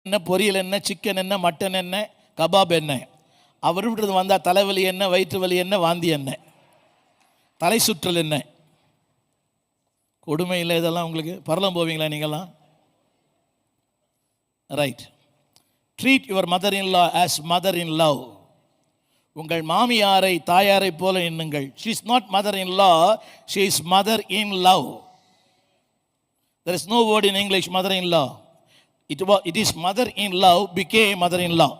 என்ன, பொரியல் என்ன, சிக்கன் என்ன, மட்டன் என்ன, கபாப் என்ன. அவர் விட்டு வந்தால் தலைவலி என்ன, வயிற்று வலி என்ன, வாந்தி என்ன, தலை சுற்றல் என்ன. கொடுமை இல்லை இதெல்லாம் உங்களுக்கு? பரலம் போவீங்களா நீங்கள்லாம்? Right. Treat your mother in law as mother in love. உங்கள் மாமியாரை தாயாரை போல எண்ணுங்கள். She is not mother in law, she is mother in love. There is no word in English mother in law. It is mother in love became mother in law.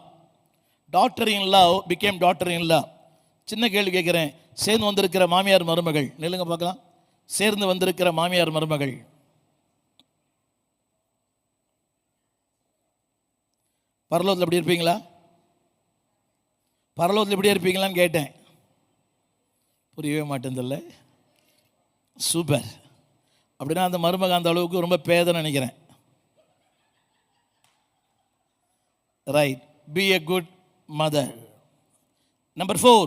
Daughter in love became daughter in law. சின்ன கேள்வி கேட்குறேன். சேர்ந்து வந்திருக்கிற மாமியார் மருமகள் நில்லுங்க பார்க்கலாம். சேர்ந்து வந்திருக்கிற மாமியார் மருமகள் பரலோகத்தில் எப்படி இருப்பீங்களா? பரலோகத்தில் எப்படி இருப்பீங்களான்னு கேட்டேன். புரியவே மாட்டேன்தில்ல. சூப்பர். அப்படின்னா அந்த மருமக அந்த அளவுக்கு ரொம்ப பேதன்னு நினைக்கிறேன். Right. Be a good mother. Number 4,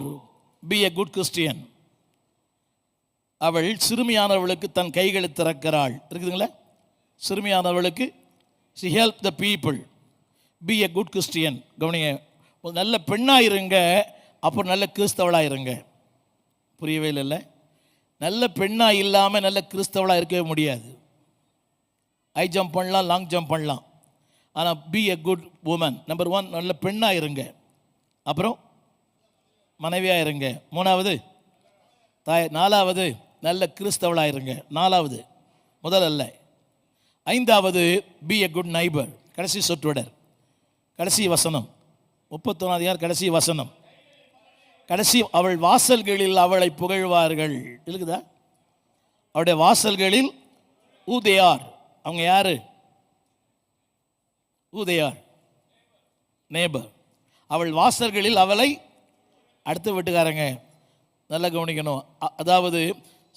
be a good Christian. அவள் சிறுமியானவளுக்கு தன் கைகளை திறக்கிறாள். இருக்குதுங்களா? சிறுமியானவளுக்கு she help the people. Be a good Christian. கவனிங்க, ஒரு நல்ல பெண்ணாக இருங்க, அப்புறம் நல்ல கிறிஸ்தவளாக இருங்க. புரியவே இல்லை. நல்ல பெண்ணாக இல்லாமல் நல்ல கிறிஸ்தவளாக இருக்கவே முடியாது. ஹை ஜம்ப் பண்ணலாம், லாங் ஜம்ப் பண்ணலாம், ஆனால் be a good woman. Number 1, நல்ல பெண்ணாக இருங்க. அப்புறம் மனைவியாக இருங்க. 3வது தாய். 4வது நல்ல கிறிஸ்தவளாக இருங்க. 4வது, முதல் அல்ல. 5வது பி எ குட் நைபர். கடைசி சொற்றொடர், கடைசி வசனம் 31 கடைசி வசனம். கடைசி, அவள் வாசல்களில் அவளை புகழ்வார்கள். இருக்குதா? அவளுடைய வாசல்களில் who they are. அவங்க யாரு? who they are, neighbor. அவள் வாசல்களில் அவளை, அடுத்த வீட்டுக்காரங்க நல்லா கவனிக்கணும். அதாவது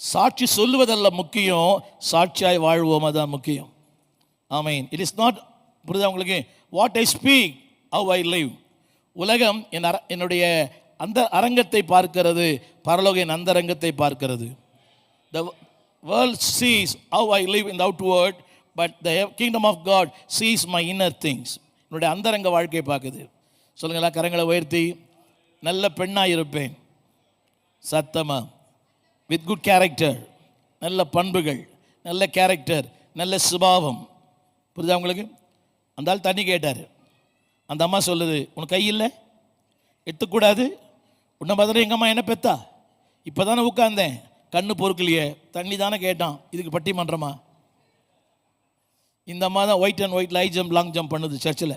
சாட்சி சொல்லுவதல்ல முக்கியம், சாட்சியாய் வாழ்வோம், அதான் முக்கியம். ஆமீன். இட் இஸ் நாட், புரியுதா உங்களுக்கு? What I speak, how I live. உலகம் என்னுடைய அந்த அரங்கத்தை பார்க்கிறது, பரலோக என் அந்த அரங்கத்தை பார்க்கிறது. The world sees how I live in the outward, but the kingdom of God sees my inner things. என்னுடைய அந்தரங்க வாழ்க்கையை பார்க்குது. சொல்லுங்களா, கரங்களை உயர்த்தி. நல்ல பெண்ணாக இருப்பேன், சத்தமா, வித் குட் கேரக்டர். நல்ல பண்புகள், நல்ல கேரக்டர், நல்ல சுபாவம். புரியுதா உங்களுக்கு? அந்த ஆள் தண்ணி கேட்டார். அந்த அம்மா சொல்லுது, உனக்கு கை இல்லை, எடுத்துக்கூடாது. உன்னை மாதிரி எங்கள் அம்மா என்ன பெத்தா? இப்போ தானே உட்காந்தேன், கண்ணு பொறுக்கலையே, தண்ணி தானே கேட்டான், இதுக்கு பட்டிமன்றமா? இந்த அம்மா தான் white and white high jump long jump பண்ணுது சர்ச்சில்.